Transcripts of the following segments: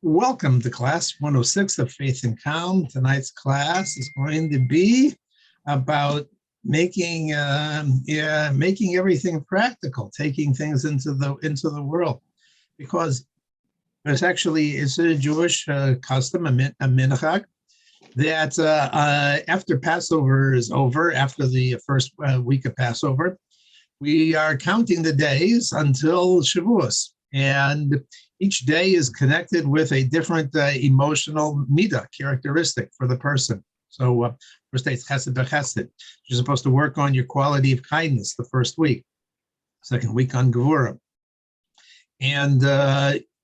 Welcome to class 106 of Faith and Calm. Tonight's class is going to be about making everything practical, taking things into the world, because it's a Jewish custom, a minhag, that after Passover is over, after the first week of Passover, we are counting the days until Shavuos, and each day is connected with a different emotional midah, characteristic for the person. So first day is chesed b'chesed. You're supposed to work on your quality of kindness the first week. Second week on gevura. And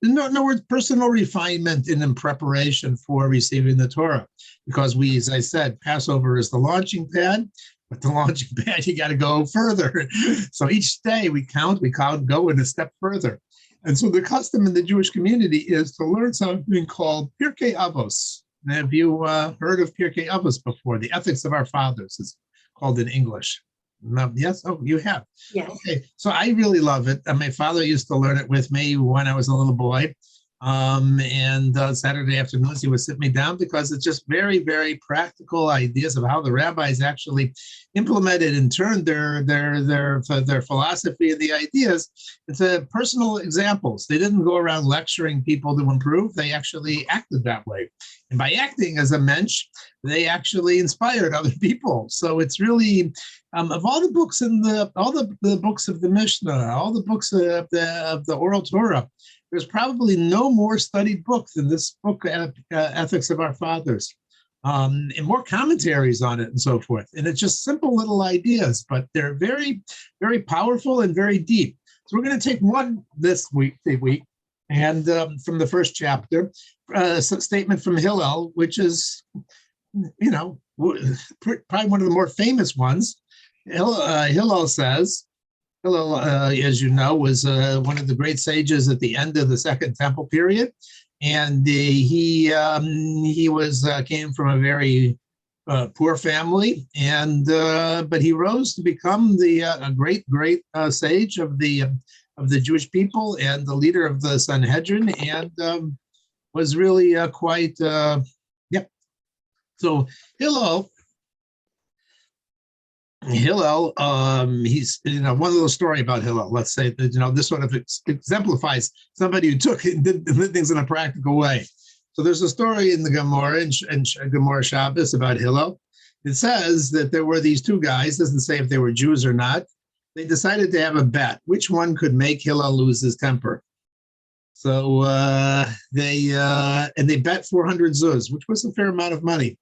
in other words, personal refinement in preparation for receiving the Torah. Because as I said, Passover is the launching pad. But the launching pad, you got to go further. So each day we count, go in a step further. And so the custom in the Jewish community is to learn something called Pirkey Avot. Have you heard of Pirkey Avot before? The Ethics of Our Fathers is called in English. Yes? Oh, you have? Yes. Okay, so I really love it. My father used to learn it with me when I was a little boy. And Saturday afternoons, he would sit me down because it's just very, very practical ideas of how the rabbis actually implemented and turned their philosophy and the ideas into personal examples. They didn't go around lecturing people to improve. They actually acted that way. And by acting as a mensch, they actually inspired other people. So it's really, of all the books all the books of the Mishnah, all the books of the Oral Torah, there's probably no more studied book than this book, Ethics of Our Fathers, and more commentaries on it and so forth. And it's just simple little ideas, but they're very, very powerful and very deep. So we're going to take one this week, and from the first chapter, a statement from Hillel, which is, probably one of the more famous ones. Hillel says, Hillel, as you know, was one of the great sages at the end of the Second Temple period, and he came from a very poor family, and but he rose to become a great sage of the Jewish people and the leader of the Sanhedrin, and was really quite So Hillel, he's one little story about Hillel. Let's say that this sort of exemplifies somebody who took it and did things in a practical way. So there's a story in the Gemara and Gemara Shabbos about Hillel. It says that there were these two guys. Doesn't say if they were Jews or not. They decided to have a bet which one could make Hillel lose his temper. So they bet 400 zuz, which was a fair amount of money.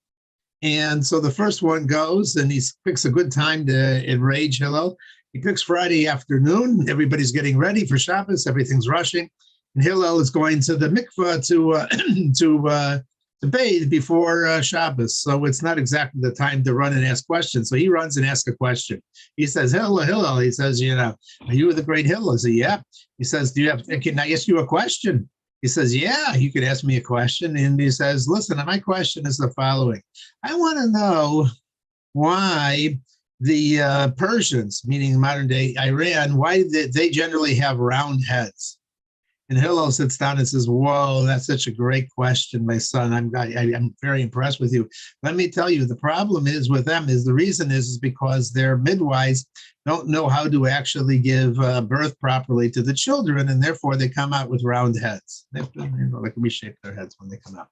And so the first one goes and he picks a good time to enrage Hillel. He picks Friday afternoon. Everybody's getting ready for Shabbos. Everything's rushing. And Hillel is going to the mikveh to bathe before Shabbos. So it's not exactly the time to run and ask questions. So he runs and asks a question. He says, Hillel. He says, are you the great Hillel? I say, yeah. He says, can I ask you a question? He says, yeah, you could ask me a question. And he says, listen, my question is the following. I want to know why the Persians, meaning modern day Iran, why they generally have round heads. And Hillel sits down and says, whoa, that's such a great question, my son. I'm very impressed with you. Let me tell you, the problem is with them the reason is because their midwives don't know how to actually give birth properly to the children, and therefore they come out with round heads. They have to reshape their heads when they come out.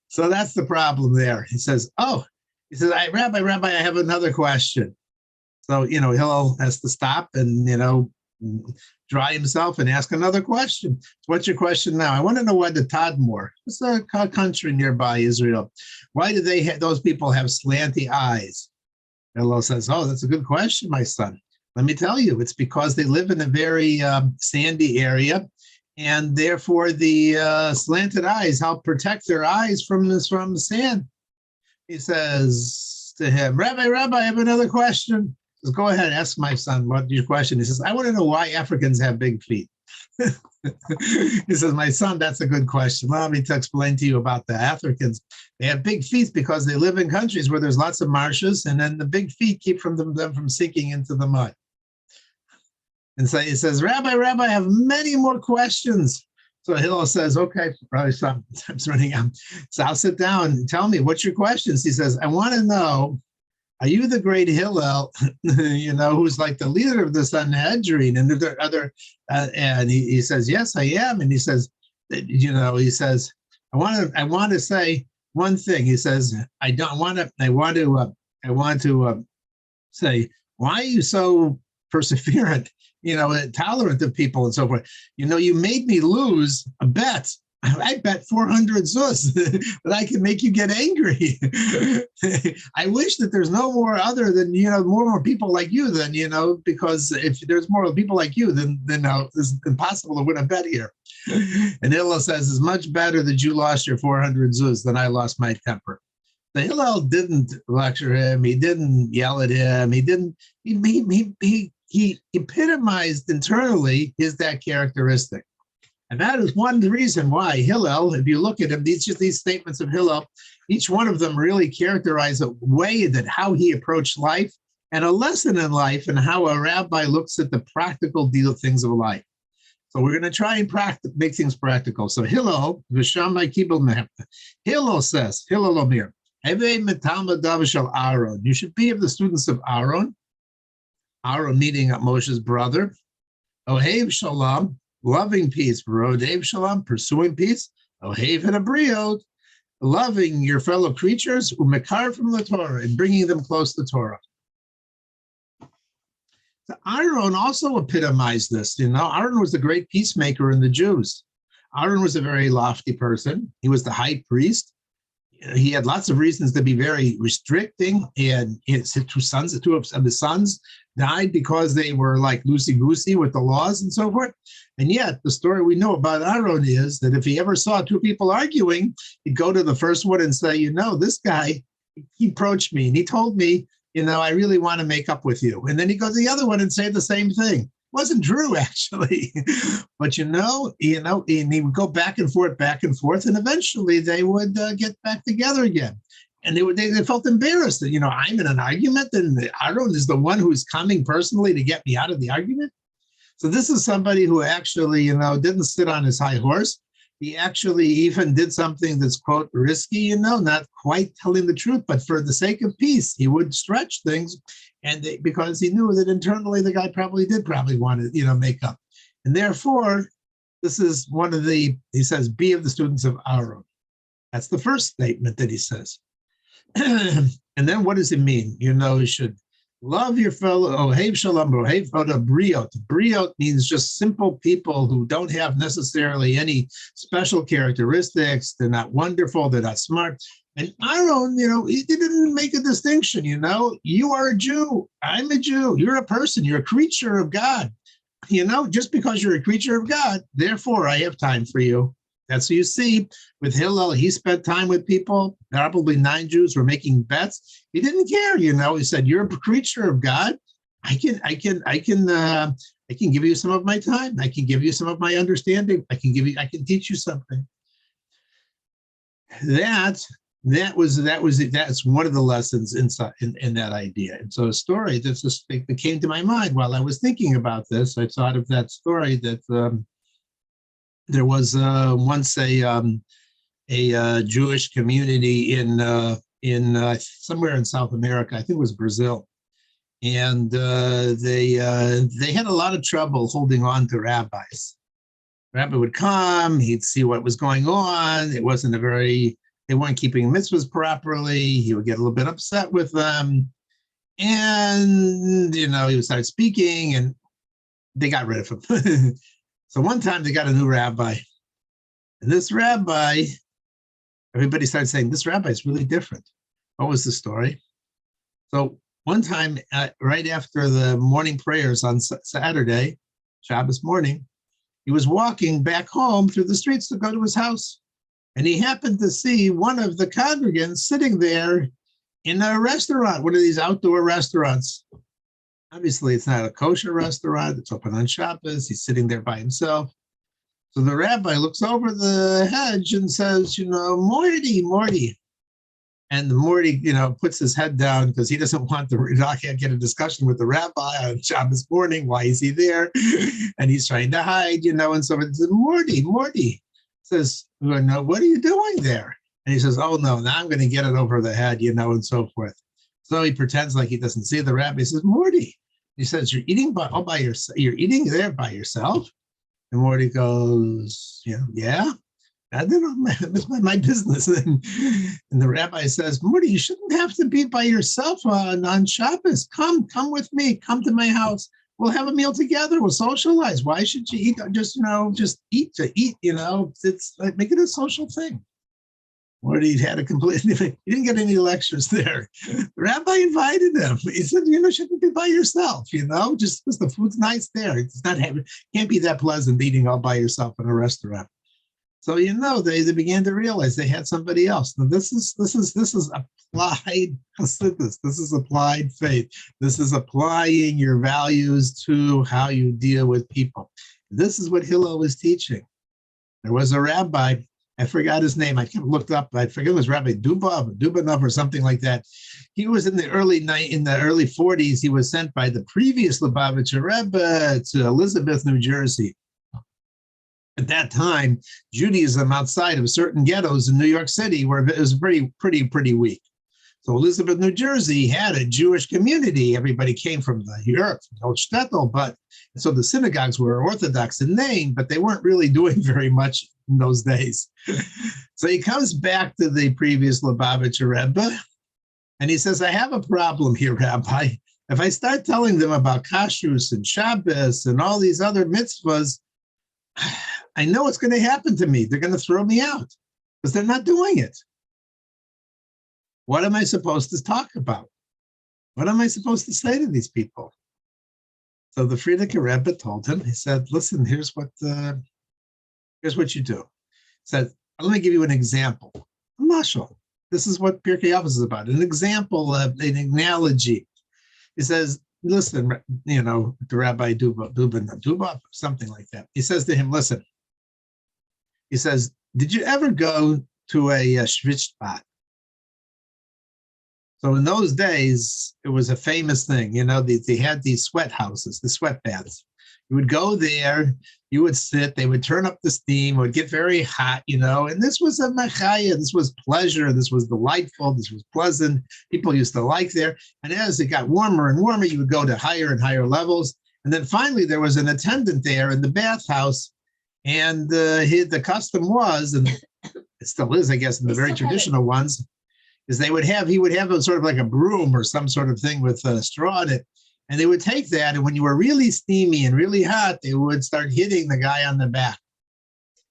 So that's the problem there. He says, Rabbi, I have another question. So, Hillel has to stop and, dry himself and ask another question. So what's your question now? I want to know why the Tadmor, it's a country nearby Israel, why do those people have slanty eyes? Hillel says, that's a good question, my son. Let me tell you, it's because they live in a very sandy area, and therefore the slanted eyes help protect their eyes from the sand. He says to him, Rabbi, I have another question. He says, go ahead, ask my son, what's your question? He says, I want to know why Africans have big feet. He says, my son, that's a good question. Allow me to explain to you about the Africans. They have big feet because they live in countries where there's lots of marshes, and then the big feet keep them from sinking into the mud. And so he says, Rabbi, I have many more questions. So Hillel says, okay, probably time's running out. So I'll sit down and tell me, what's your questions? He says, I want to know, are you the great Hillel, who's like the leader of the Sanhedrin? And there are other, and he says, yes, I am. And he says, I want to say one thing. He says, I want to say, why are you so perseverant, tolerant of people and so forth? You made me lose a bet. I bet 400 zuz that I can make you get angry. I wish that there's no more other than, more people like you than, because if there's more people like you, then it's impossible to win a bet here. And Hillel says, it's much better that you lost your 400 zuz than I lost my temper. So Hillel didn't lecture him. He didn't yell at him. He epitomized internally that characteristic. And that is one reason why Hillel, if you look at him, these statements of Hillel, each one of them really characterize a way that how he approached life and a lesson in life and how a rabbi looks at the practical things of life. So we're going to try and make things practical. So Hillel, Hillel says, Hillel Omer, you should be of the students of Aaron. Aaron meaning Moshe's brother. Ohev Shalom, loving peace. Rodev Shalom, pursuing peace. Ohev and Abriot, loving your fellow creatures. Umekar from the Torah, and bringing them close to Torah. So Aaron also epitomized this. Aaron was the great peacemaker in the Jews. Aaron was a very lofty person. He was the high priest. He had lots of reasons to be very restricting, and two of his sons died because they were like loosey-goosey with the laws and so forth. And yet the story we know about Aaron is that if he ever saw two people arguing, he'd go to the first one and say, this guy, he approached me and he told me, I really want to make up with you. And then he goes to the other one and say the same thing. Wasn't true, actually. But, and he would go back and forth, and eventually they would get back together again. And they felt embarrassed that, I'm in an argument and Aaron is the one who's coming personally to get me out of the argument. So this is somebody who actually, didn't sit on his high horse. He actually even did something that's, quote, risky, not quite telling the truth, but for the sake of peace, he would stretch things. And because he knew that internally the guy probably want to, make up. And therefore, this is one of he says, be of the students of Aaron. That's the first statement that he says. And then what does it mean? You should love your fellow, Ohev Shalom, Ohev Briot. Briot means just simple people who don't have necessarily any special characteristics. They're not wonderful. They're not smart. And Aaron, he didn't make a distinction, you are a Jew, I'm a Jew, you're a person, you're a creature of God. Just because you're a creature of God, therefore I have time for you. That's what you see with Hillel. He spent time with people, probably 9 Jews were making bets. He didn't care, he said, you're a creature of God. I can give you some of my time. I can give you some of my understanding. I can teach you something. That's one of the lessons inside in that idea. And so a story that came to my mind while I was thinking about this. I thought of that story that there was once a Jewish community in somewhere in South America. I think it was Brazil, and they had a lot of trouble holding on to rabbis. Rabbi would come, he'd see what was going on. They weren't keeping mitzvahs properly. He would get a little bit upset with them. And, he would start speaking and they got rid of him. So one time they got a new rabbi. And this rabbi, everybody started saying, this rabbi is really different. What was the story? So one time, right after the morning prayers on Saturday, Shabbos morning, he was walking back home through the streets to go to his house. And he happened to see one of the congregants sitting there in a restaurant, one of these outdoor restaurants. Obviously, it's not a kosher restaurant. It's open on Shabbos. He's sitting there by himself. So the rabbi looks over the hedge and says, Morty, And the Morty, puts his head down because he doesn't want to get a discussion with the rabbi on Shabbos morning. Why is he there? And he's trying to hide, and so it says, Morty says, no, what are you doing there? And he says, oh, no, now I'm going to get it over the head, and so forth. So he pretends like he doesn't see the rabbi. He says, Morty, he says, you're eating by yourself. You're eating there by yourself? And Morty goes, yeah. I don't know, it's my business. And the rabbi says, Morty, you shouldn't have to be by yourself on Shabbos. Come with me. Come to my house. We'll have a meal together. We'll socialize. Why should you eat? Just eat to eat, It's like, make it a social thing. Morty had a he didn't get any lectures there. The rabbi invited him. He said, shouldn't be by yourself, just because the food's nice there. It's not can't be that pleasant eating all by yourself in a restaurant. So they began to realize they had somebody else. Now this is applied chassidus. This is applied faith. This is applying your values to how you deal with people. This is what Hillel was teaching. There was a rabbi, I forgot his name. I looked up. I forget it was Rabbi Dubanov or something like that. He was in the early 40s. He was sent by the previous Lubavitcher Rebbe to Elizabeth, New Jersey. At that time, Judaism outside of certain ghettos in New York City it was pretty weak. So Elizabeth, New Jersey had a Jewish community. Everybody came from Europe, from the old shtetl, so the synagogues were Orthodox in name, but they weren't really doing very much in those days. So he comes back to the previous Lubavitcher Rebbe, and he says, I have a problem here, Rabbi. If I start telling them about kashrus and Shabbos and all these other mitzvahs, I know what's going to happen to me. They're going to throw me out because they're not doing it. What am I supposed to talk about? What am I supposed to say to these people? So the Frierdiker Rebbe told him, he said, listen, here's what you do. He said, let me give you an example. A mashal. This is what Pirkey Avot is about. An example, an analogy. He says, listen, to Rabbi Duba, something like that. He says to him, listen, he says, did you ever go to a schwitzbad? So in those days, it was a famous thing. They had these sweat houses, the sweat baths. You would go there, you would sit, they would turn up the steam, it would get very hot, and this was a machaya, this was pleasure, this was delightful, this was pleasant. People used to like there. And as it got warmer and warmer, you would go to higher and higher levels. And then finally, there was an attendant there in the bathhouse. And the custom was, and it still is, I guess, in the very traditional ones, is he would have a sort of like a broom or some sort of thing with a straw in it. And they would take that, and when you were really steamy and really hot, they would start hitting the guy on the back.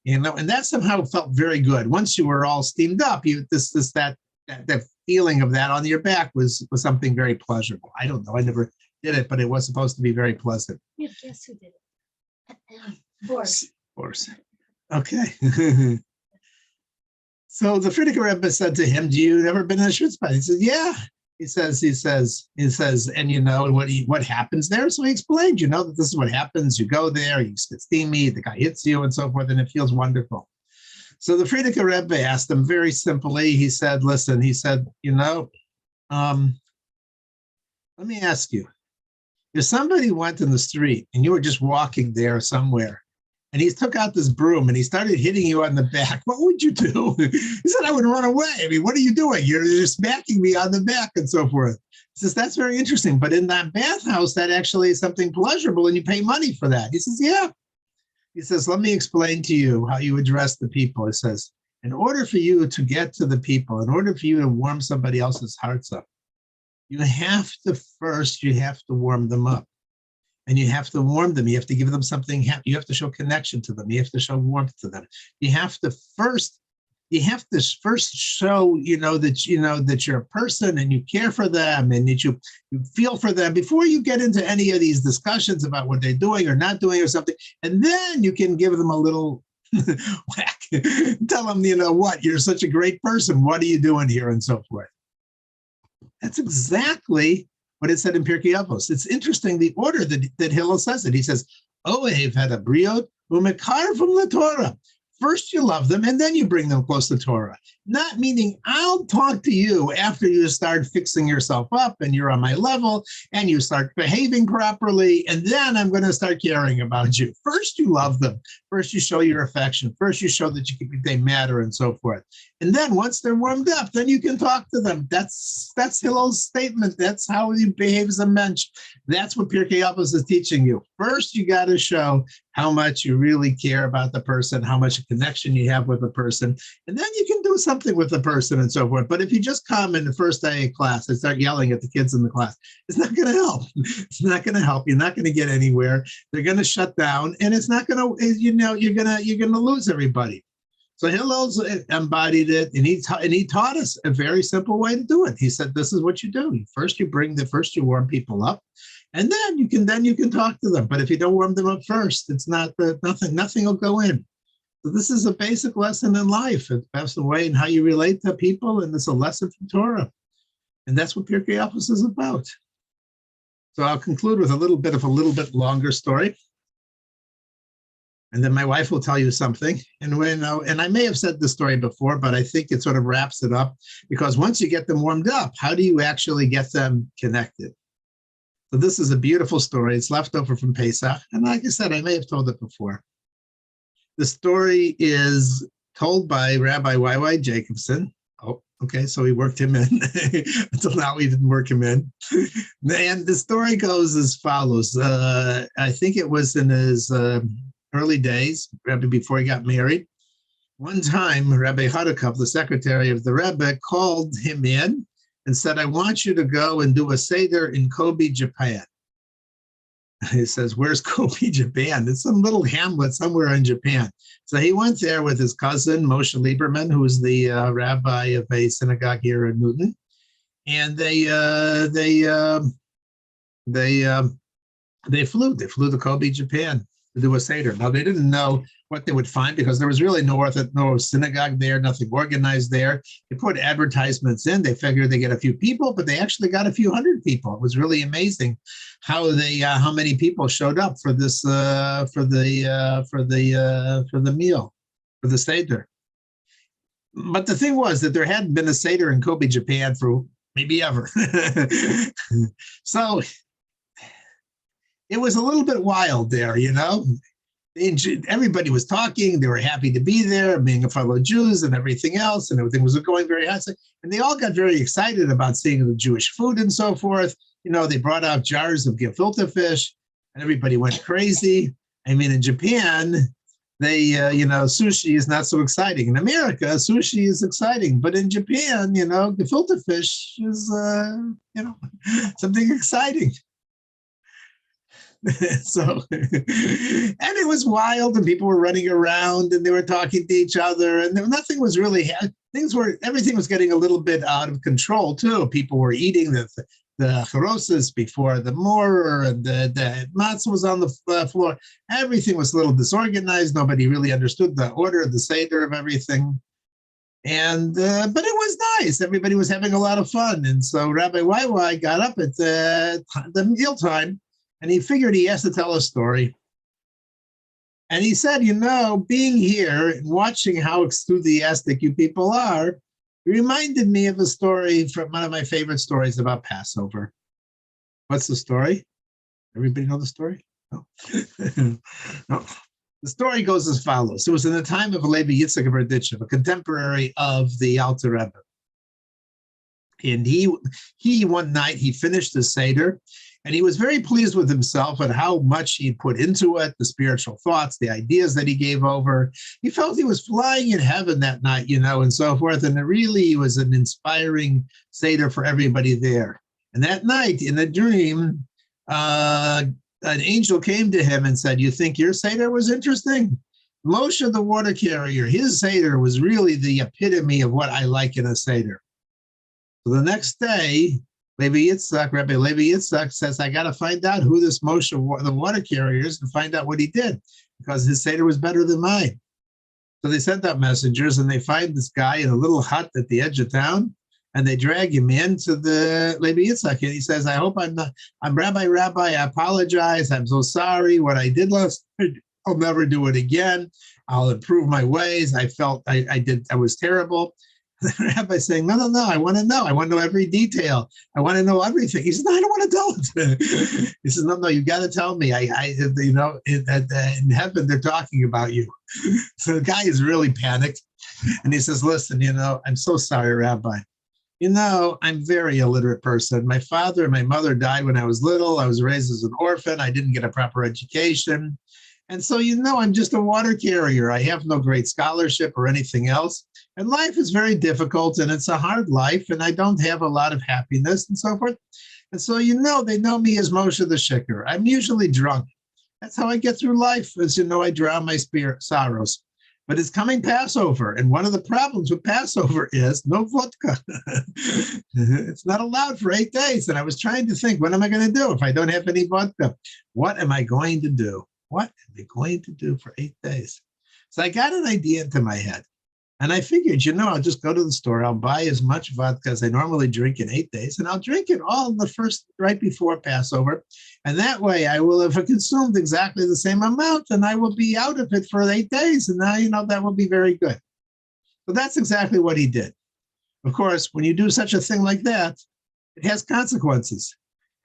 And that somehow felt very good. Once you were all steamed up, that feeling of that on your back was something very pleasurable. I don't know, I never did it, but it was supposed to be very pleasant. Yeah, guess who did it? Boris. Okay. So the Frierdiker Rebbe said to him, "Do you ever been in a schwitzbad?" He said, "Yeah." He says, and what happens there? So he explained, that this is what happens. You go there, you get steamy, the guy hits you and so forth, and it feels wonderful. So the Frierdiker Rebbe asked him very simply, he said, listen, let me ask you, if somebody went in the street and you were just walking there somewhere, and he took out this broom and he started hitting you on the back, what would you do? He said, I would run away. I mean, what are you doing? You're smacking me on the back and so forth. He says, that's very interesting. But in that bathhouse, that actually is something pleasurable and you pay money for that. He says, yeah. He says, let me explain to you how you address the people. He says, in order for you to get to the people, in order for you to warm somebody else's hearts up, you have to warm them up. And you have to warm them. You have to give them something. You have to show connection to them. You have to show warmth to them. You have to first show, that you're a person and you care for them and that you feel for them before you get into any of these discussions about what they're doing or not doing or something. And then you can give them a little whack. Tell them, you're such a great person. What are you doing here? And so forth. That's exactly what it said in Pirkey Avot. It's interesting the order that Hillel says it. He says, Ohev had a briot u'mekar from the Torah. First, you love them, and then you bring them close to Torah. Not meaning I'll talk to you after you start fixing yourself up and you're on my level and you start behaving properly, and then I'm going to start caring about you. First, you love them. First, you show your affection. First, you show that they matter and so forth. And then once they're warmed up, then you can talk to them. That's Hillel's statement. That's how he behaves a mensch. That's what Pirkei Avot is teaching you. First, you got to show how much you really care about the person, how much a connection you have with the person, and then you can do something with the person and so forth. But if you just come in the first day of class and start yelling at the kids in the class, it's not going to help. It's not going to help. You're not going to get anywhere. They're going to shut down, and it's not going to, you're going to lose everybody. So Hillel's embodied it, and he taught us a very simple way to do it. He said, "This is what you do. First, you warm people up, and then you can talk to them. But if you don't warm them up first, it's nothing will go in." So this is a basic lesson in life. It's the way in how you relate to people, and it's a lesson from Torah, and that's what Pirkei Avot is about. So I'll conclude with a little bit longer story. And then my wife will tell you something. And I may have said this story before, but I think it sort of wraps it up, because once you get them warmed up, how do you actually get them connected? So this is a beautiful story. It's left over from Pesach. And like I said, I may have told it before. The story is told by Rabbi Y.Y. Jacobson. Oh, okay. So he worked him in. Until now, he didn't work him in. And the story goes as follows. I think it was in his early days, Rebbe, before he got married. One time, Rabbi Hadakov, the secretary of the Rebbe, called him in and said, "I want you to go and do a Seder in Kobe, Japan." He says, "Where's Kobe, Japan?" It's some little hamlet somewhere in Japan. So he went there with his cousin, Moshe Lieberman, who is the rabbi of a synagogue here in Newton. And they flew to Kobe, Japan, to do a Seder. Now, they didn't know what they would find, because there was really no synagogue there, nothing organized there. They put advertisements in. They figured they get a few people, but they actually got a few hundred people. It was really amazing how many people showed up for this for the meal, for the Seder. But the thing was that there hadn't been a Seder in Kobe, Japan for maybe ever. So it was a little bit wild there, Everybody was talking. They were happy to be there, being a fellow Jews and everything else, and everything was going very high. And they all got very excited about seeing the Jewish food and so forth. They brought out jars of gefilte fish, and everybody went crazy. I mean, in Japan, sushi is not so exciting. In America, sushi is exciting, but in Japan, gefilte fish is, something exciting. So, and it was wild, and people were running around, and they were talking to each other, and nothing was really, everything was getting a little bit out of control too. People were eating the charosas before the morer, and the matzah was on the floor. Everything was a little disorganized. Nobody really understood the order, the seder of everything. And but it was nice. Everybody was having a lot of fun. And so Rabbi YY got up at the mealtime, and he figured he has to tell a story. And he said, being here and watching how enthusiastic you people are, it reminded me of a story from one of my favorite stories about Passover. What's the story? Everybody know the story? No. No. The story goes as follows. It was in the time of Levi Yitzchak of Erditchev, a contemporary of the Alter Rebbe. And he one night, he finished the Seder, and he was very pleased with himself and how much he put into it, the spiritual thoughts, the ideas that he gave over. He felt he was flying in heaven that night, and so forth. And it really was an inspiring Seder for everybody there. And that night, in a dream, an angel came to him and said, "You think your Seder was interesting? Moshe, the water carrier, his Seder was really the epitome of what I like in a Seder." So the next day, Rabbi Levi Yitzchak says, "I got to find out who this Moshe, the water carrier, is, and find out what he did, because his Seder was better than mine." So they sent out messengers, and they find this guy in a little hut at the edge of town, and they drag him into the Levi Yitzchak. And he says, "I'm Rabbi, I apologize. I'm so sorry what I did last night. I'll never do it again. I'll improve my ways. I felt I was terrible. The rabbi saying, no, I want to know. I want to know every detail. I want to know everything. He says, no, I don't want to tell it. He says, no, you got to tell me. In heaven, they're talking about you. So the guy is really panicked. And he says, listen, I'm so sorry, Rabbi. I'm a very illiterate person. My father and my mother died when I was little. I was raised as an orphan. I didn't get a proper education. And so, I'm just a water carrier. I have no great scholarship or anything else. And life is very difficult and it's a hard life. And I don't have a lot of happiness and so forth. And so, they know me as Moshe the Shicker. I'm usually drunk. That's how I get through life. As I drown my sorrows. But it's coming Passover. And one of the problems with Passover is no vodka. It's not allowed for 8 days. And I was trying to think, what am I going to do if I don't have any vodka? What am I going to do? What am I going to do for 8 days? So I got an idea into my head. And I figured, I'll just go to the store. I'll buy as much vodka as I normally drink in 8 days. And I'll drink it all right before Passover. And that way I will have consumed exactly the same amount and I will be out of it for 8 days. And now, that will be very good. So that's exactly what he did. Of course, when you do such a thing like that, it has consequences.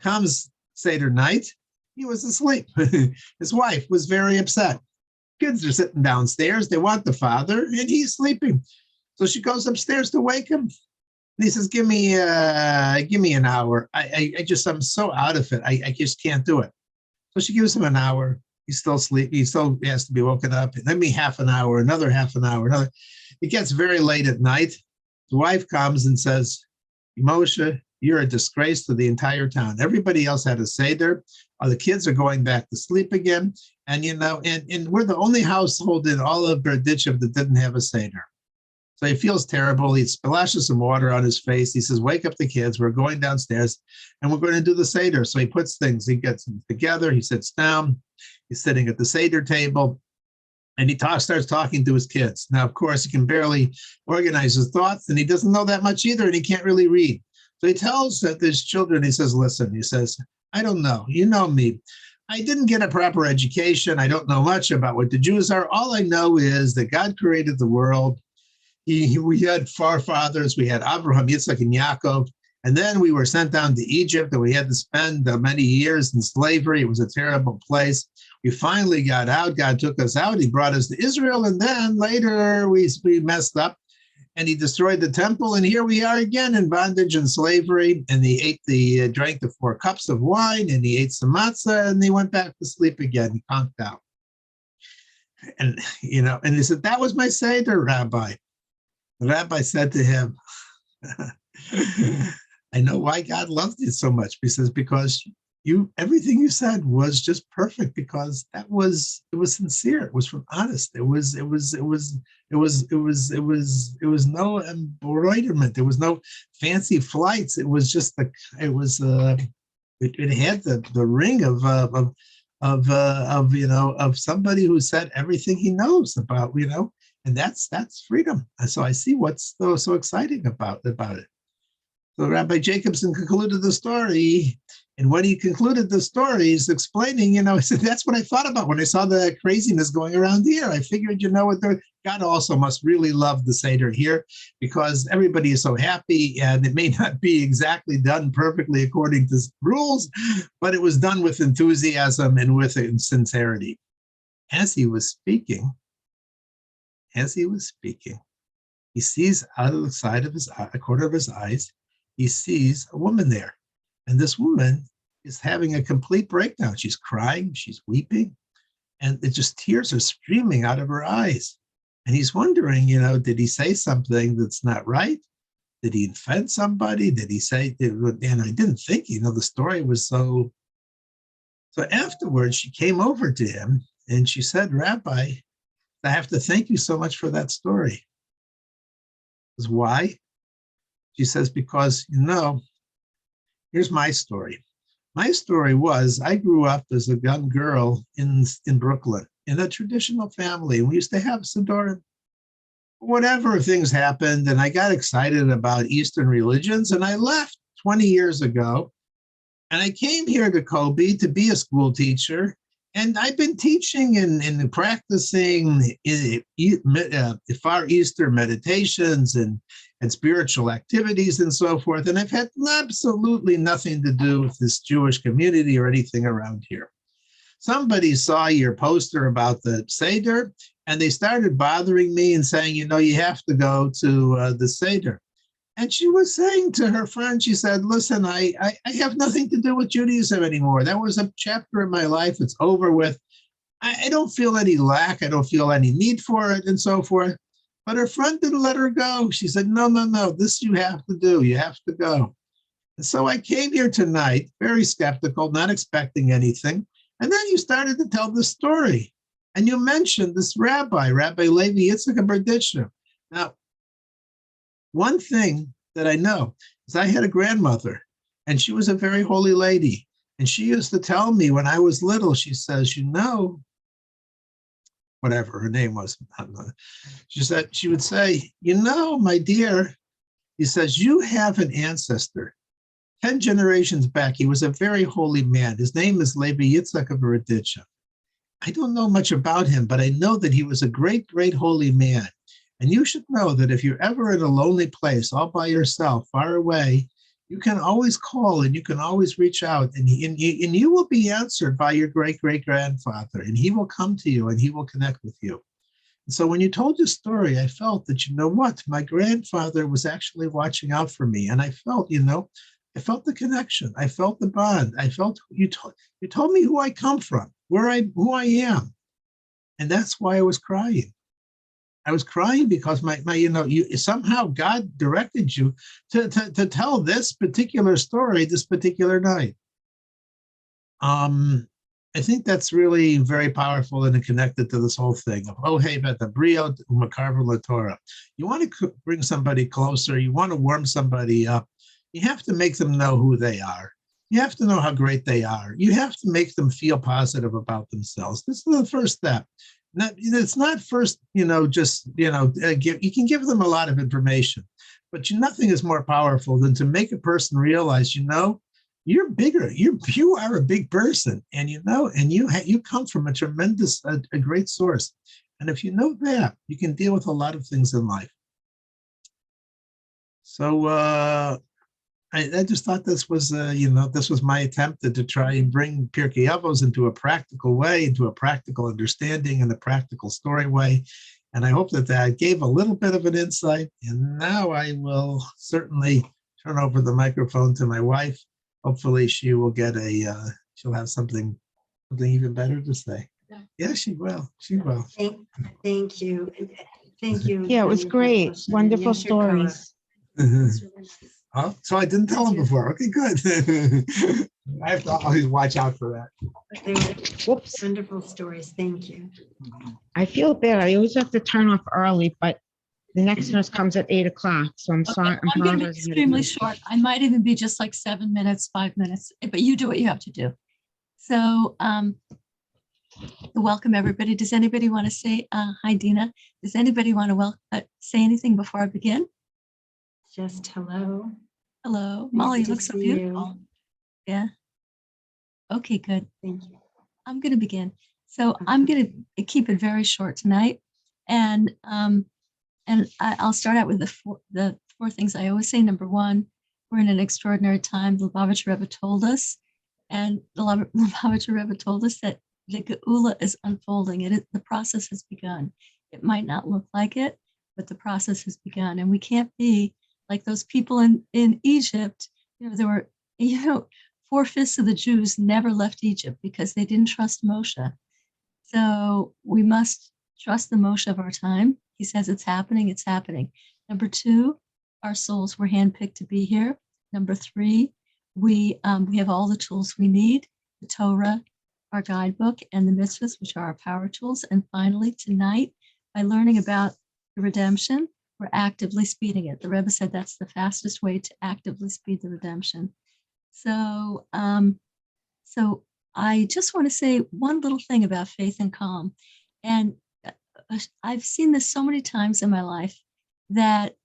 Comes Seder night, he was asleep. His wife was very upset. Kids are sitting downstairs. They want the father, and he's sleeping. So she goes upstairs to wake him. And he says, give me an hour. I'm so out of it. I just can't do it. So she gives him an hour. He's still asleep. He still has to be woken up. And then me half an hour, another half an hour, another. It gets very late at night. The wife comes and says, Moshe, you're a disgrace to the entire town. Everybody else had a Seder. The kids are going back to sleep again. And, and we're the only household in all of Berditchev that didn't have a Seder. So he feels terrible. He splashes some water on his face. He says, wake up the kids. We're going downstairs and we're going to do the Seder. So he puts things, he gets them together. He sits down. He's sitting at the Seder table and he starts talking to his kids. Now, of course, he can barely organize his thoughts and he doesn't know that much either and he can't really read. So he tells his children, he says, listen, he says, I don't know. You know me. I didn't get a proper education. I don't know much about what the Jews are. All I know is that God created the world. We had forefathers. We had Abraham, Yitzhak, and Yaakov. And then we were sent down to Egypt and we had to spend many years in slavery. It was a terrible place. We finally got out. God took us out. He brought us to Israel. And then later we messed up. And he destroyed the temple, and here we are again in bondage and slavery. And he drank the 4 cups of wine, and he ate some matzah, and he went back to sleep again. He conked out. And and he said, that was my Seder, Rabbi. The rabbi said to him, I know why God loved you so much. He says, because everything you said was just perfect, because it was sincere. It was from honest. It was no embroiderment. There was no fancy flights. It was just it had the ring of somebody who said everything he knows about, and that's freedom. And so I see what's so exciting about it. So Rabbi Jacobson concluded the story. And when he concluded the story, he's explaining, he said, that's what I thought about when I saw the craziness going around here. I figured, God also must really love the Seder here because everybody is so happy and it may not be exactly done perfectly according to rules, but it was done with enthusiasm and with sincerity. As he was speaking, he sees out of the side of a corner of his eyes, he sees a woman there. And this woman is having a complete breakdown. She's crying, she's weeping, and tears are streaming out of her eyes. And he's wondering, did he say something that's not right? Did he offend somebody? Did he say, and I didn't think, the story was so. So afterwards, she came over to him and she said, Rabbi, I have to thank you so much for that story. Because why? She says, because, here's my story. My story was I grew up as a young girl in Brooklyn in a traditional family. We used to have Siddur. Whatever things happened, and I got excited about Eastern religions, and I left 20 years ago, and I came here to Kobe to be a school teacher, And I've been teaching and practicing Far Eastern meditations and spiritual activities and so forth. And I've had absolutely nothing to do with this Jewish community or anything around here. Somebody saw your poster about the Seder, and they started bothering me and saying, you know, you have to go to the Seder. And she was saying to her friend, she said, listen, I have nothing to do with Judaism anymore. That was a chapter in my life. It's over with. I don't feel any lack. I don't feel any need for it and so forth. But her friend didn't let her go. She said, no, no, no, this you have to do. You have to go. And so I came here tonight, very skeptical, not expecting anything. And then you started to tell the story. And you mentioned this Rabbi Levi Yitzchak of Berditchev. Now, one thing that I know is I had a grandmother, and she was a very holy lady. And she used to tell me when I was little, she says, you know, whatever her name was, she would say, you know, my dear, he says, you have an ancestor. 10 generations back, he was a very holy man. His name is Levi Yitzchak of Berditchev. I don't know much about him, but I know that he was a great, great holy man. And you should know that if you're ever in a lonely place, all by yourself, far away, you can always call and you can always reach out, and you will be answered by your great-great-grandfather, and he will come to you and he will connect with you. And so when you told your story, I felt that, you know what, my grandfather was actually watching out for me. And I felt, you know, I felt the connection. I felt the bond. I felt you told me who I come from, who I am. And that's why I was crying. I was crying because my you somehow God directed you to tell this particular story this particular night. I think that's really very powerful and connected to this whole thing of the brio makarva Torah. You want to bring somebody closer. You want to warm somebody up. You have to make them know who they are. You have to know how great they are. You have to make them feel positive about themselves. This is the first step. It's not first, you can give them a lot of information, but nothing is more powerful than to make a person realize, you're bigger. You are a big person, and you come from a tremendous, a great source. And if you know that, you can deal with a lot of things in life. So I just thought this was, this was my attempt to try and bring Pirkey Avos into a practical way, into a practical understanding and a practical story way. And I hope that gave a little bit of an insight. And now I will certainly turn over the microphone to my wife. Hopefully she will get she'll have something even better to say. Yeah, she will. She will. Thank you. Thank you. Yeah, it was great. Wonderful stories. Oh, so I didn't tell him before. Okay, good. I have to always watch out for that. They were wonderful stories. Thank you. I feel bad. I always have to turn off early, but the next nurse comes at 8 o'clock. So I'm sorry. I'm going to be extremely short. I might even be just like 7 minutes, 5 minutes, but you do what you have to do. So welcome everybody. Does anybody want to say hi, Dina? Does anybody want to say anything before I begin? Just hello. Hello. Molly, you look so beautiful. Yeah. Okay, good. Thank you. I'm going to begin. So I'm going to keep it very short tonight. And I'll start out with the four things I always say. Number one, we're in an extraordinary time. The Lubavitcher Rebbe told us, and the Lubavitcher Rebbe told us that the Geula is unfolding. The process has begun. It might not look like it, but the process has begun. And we can't be like those people in Egypt. There were, 4/5 of the Jews never left Egypt because they didn't trust Moshe. So we must trust the Moshe of our time. He says it's happening, it's happening. Number two, our souls were handpicked to be here. Number three, we have all the tools we need, the Torah, our guidebook, and the mitzvahs, which are our power tools. And finally, tonight, by learning about the redemption, we're actively speeding it. The Rebbe said that's the fastest way to actively speed the redemption. So, so I just want to say one little thing about faith and calm. And I've seen this so many times in my life that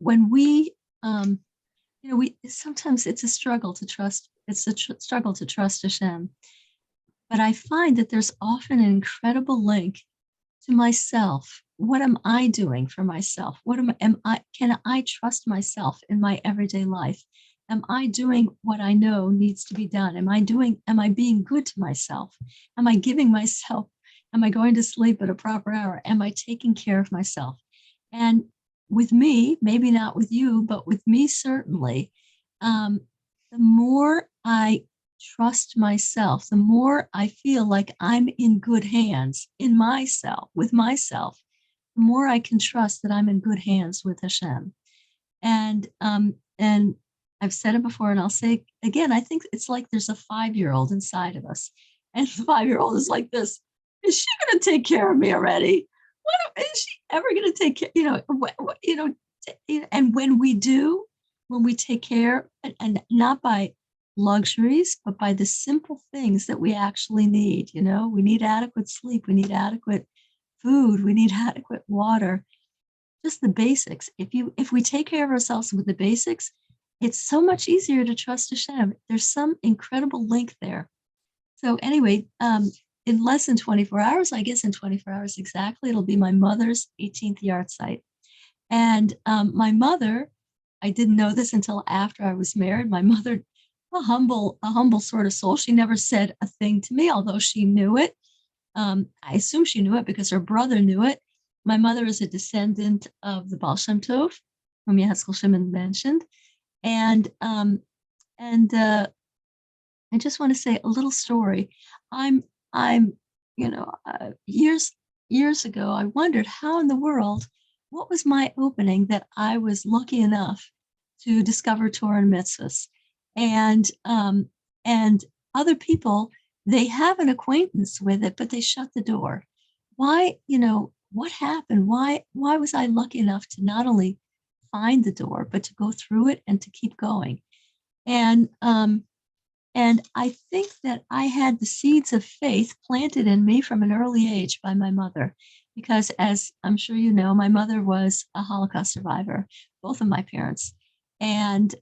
when we sometimes it's a struggle to trust. It's a struggle to trust Hashem. but I find that there's often an incredible link to myself. What am I doing for myself? Can I trust myself in my everyday life? Am I doing what I know needs to be done? Am I being good to myself? Am I giving myself, am I going to sleep at a proper hour? Am I taking care of myself? And with me, maybe not with you, but with me, certainly, um, the more I trust myself, the more I feel like I'm in good hands in myself, with myself, the more I can trust that I'm in good hands with Hashem. And I've said it before and I'll say it again, I think it's like there's a 5-year-old inside of us. And the 5-year-old is like this, is she going to take care of me already? What is she ever going to take care, and when we do, when we take care, and not by luxuries, but by the simple things that we actually need. We need adequate sleep, we need adequate food, we need adequate water, just the basics. If we take care of ourselves with the basics, it's so much easier to trust Hashem. There's some incredible link there. So anyway, in less than 24 hours, I guess in 24 hours exactly, it'll be my mother's 18th yard site. And my mother, I didn't know this until after I was married. My mother, a humble sort of soul. She never said a thing to me, although she knew it. I assume she knew it because her brother knew it. My mother is a descendant of the Baal Shem Tov, whom Yehezkel Shimon mentioned. And I just want to say a little story. Years ago, I wondered how in the world, what was my opening that I was lucky enough to discover Torah and mitzvahs, and other people, they have an acquaintance with it, but they shut the door. Why? What happened? Why was I lucky enough to not only find the door, but to go through it and to keep going? And I think that I had the seeds of faith planted in me from an early age by my mother, because as I'm sure you know, my mother was a Holocaust survivor, both of my parents. And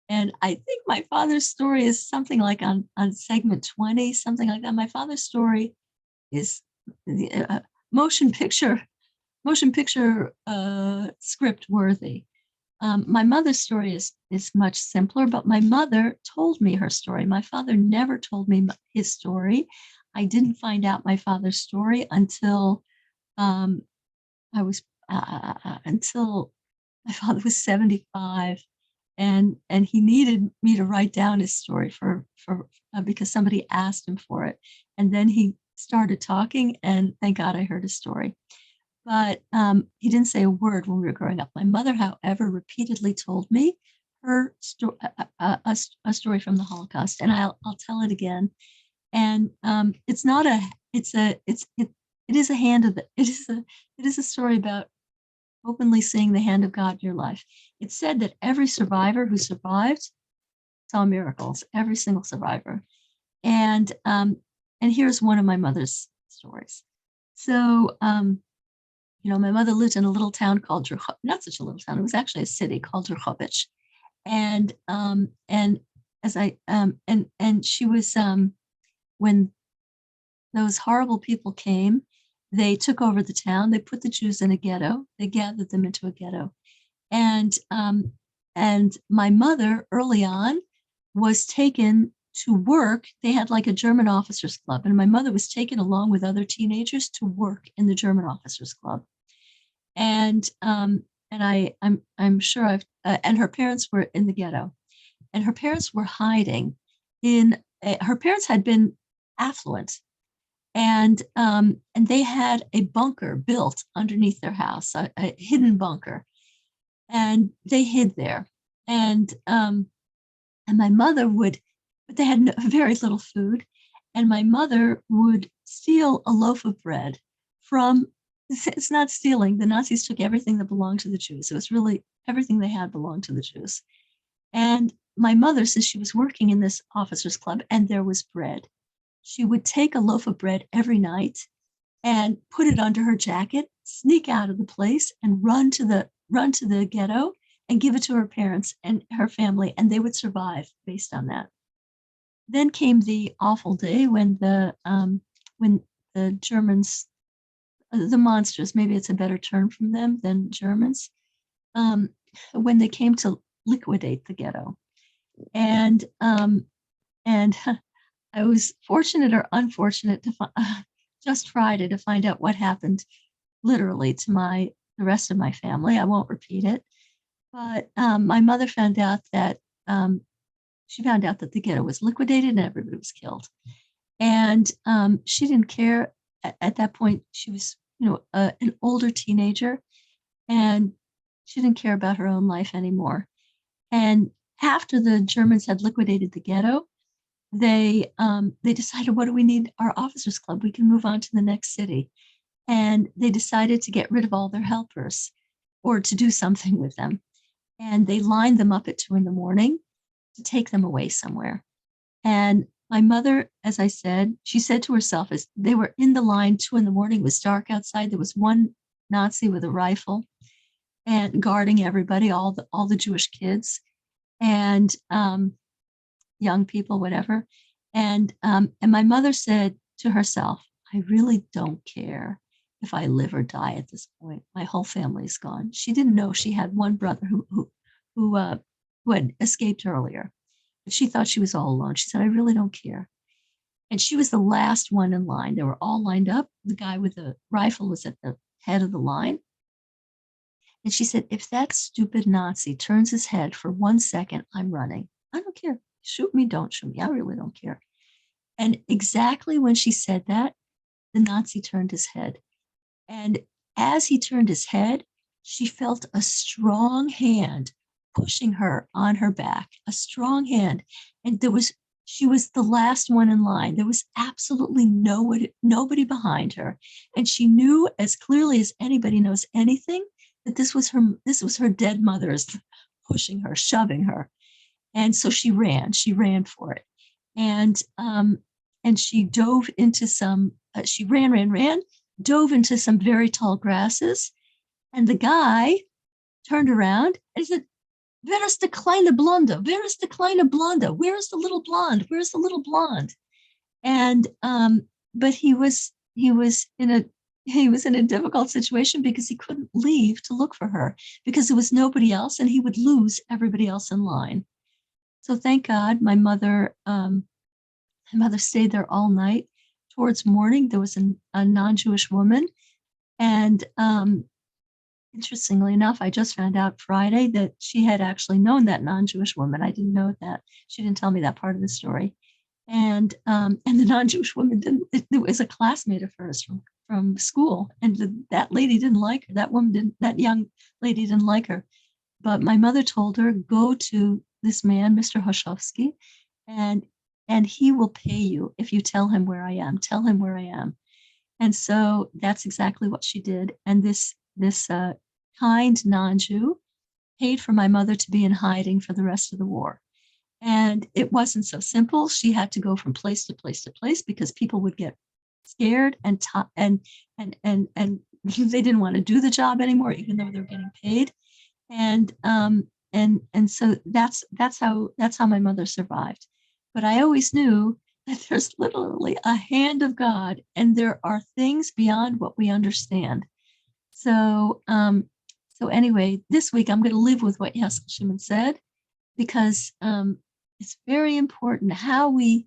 I think my father's story is something like on segment 20, something like that. My father's story is the motion picture script worthy. My mother's story is much simpler, but my mother told me her story. My father never told me his story. I didn't find out my father's story until until my father was 75, and he needed me to write down his story because somebody asked him for it, and then he started talking, and thank God I heard his story. But he didn't say a word when we were growing up. My mother, however, repeatedly told me her a story from the Holocaust, and I'll tell it again. And it is a story about openly seeing the hand of God in your life. It's said that every survivor who survived saw miracles, every single survivor. And here's one of my mother's stories. So, my mother lived in a little town called not such a little town. It was actually a city called Drochovich. And she was, when those horrible people came, they took over the town. They put the Jews in a ghetto. They gathered them into a ghetto. And my mother early on was taken to work. They had like a German officers club, and my mother was taken along with other teenagers to work in the German officers club. And I'm sure and her parents were in the ghetto, and her parents were hiding her parents had been affluent, and they had a bunker built underneath their house, a hidden bunker, and they hid there. And my mother but they had very little food, and my mother would steal a loaf of bread from. It's not stealing. The Nazis took everything that belonged to the Jews. It was really everything they had belonged to the Jews. And my mother, since she was working in this officers club and there was bread, she would take a loaf of bread every night and put it under her jacket, sneak out of the place, and run to the ghetto and give it to her parents and her family, and they would survive based on that. then came the awful day when the Germans, the monsters, maybe it's a better term from them than Germans, when they came to liquidate the ghetto. And I was fortunate or unfortunate to just Friday to find out what happened literally to the rest of my family. I won't repeat it, but my mother found out that she found out that the ghetto was liquidated and everybody was killed. And she didn't care at that point. She was, an older teenager, and she didn't care about her own life anymore. And after the Germans had liquidated the ghetto, they decided, what do we need? Our officers club. We can move on to the next city. And they decided to get rid of all their helpers or to do something with them. And they lined them up at 2 a.m. to take them away somewhere. And my mother, as I said, she said to herself, as they were in the line, 2 a.m, it was dark outside. There was one Nazi with a rifle and guarding everybody, all the Jewish kids and young people, whatever. And my mother said to herself, I really don't care if I live or die at this point. My whole family's gone. She didn't know she had one brother who had escaped earlier. But she thought she was all alone. She said, I really don't care. And she was the last one in line. They were all lined up. The guy with the rifle was at the head of the line. And she said, if that stupid Nazi turns his head for 1 second, I'm running. I don't care. Shoot me, don't shoot me. I really don't care. And exactly when she said that, the Nazi turned his head. And as he turned his head, she felt a strong hand pushing her on her back, a strong hand. And she was the last one in line. There was absolutely nobody behind her. And she knew as clearly as anybody knows anything that this was her dead mother's pushing her, shoving her. And so she ran for it. And she dove into she ran, dove into some very tall grasses. And the guy turned around and he said, Wer ist the kleine Blonde? Where is the kleine Blonde? Where is the little blonde? Where's the little blonde? And but he was in a difficult situation because he couldn't leave to look for her because there was nobody else and he would lose everybody else in line. So thank God my mother stayed there all night. Towards morning, there was a non-Jewish woman. And interestingly enough, I just found out Friday that she had actually known that non-Jewish woman. I didn't know that. She didn't tell me that part of the story. And the non-Jewish woman it was a classmate of hers from school. And that lady didn't like her. That young lady didn't like her. But my mother told her, go to this man, Mr. Hoshofsky, and he will pay you if you tell him where I am. Tell him where I am. And so that's exactly what she did. And this kind non-Jew paid for my mother to be in hiding for the rest of the war. And it wasn't so simple. She had to go from place to place to place because people would get scared and they didn't want to do the job anymore, even though they're getting paid. And so that's how my mother survived. But I always knew that there's literally a hand of God, and there are things beyond what we understand. So anyway, this week I'm going to live with what Yaskel Shimon said, because it's very important how we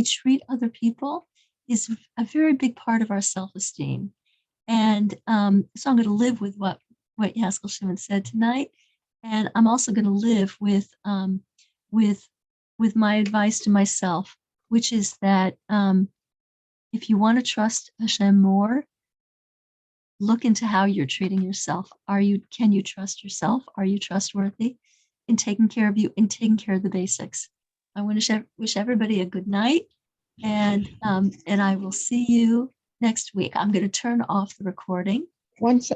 treat other people is a very big part of our self-esteem. And so I'm going to live with what Yaskel Shimon said tonight, and I'm also going to live with my advice to myself, which is that if you want to trust Hashem more, look into how you're treating yourself. Can you trust yourself? Are you trustworthy in taking care of you, in taking care of the basics? I want to wish everybody a good night, and I will see you next week. I'm going to turn off the recording. Once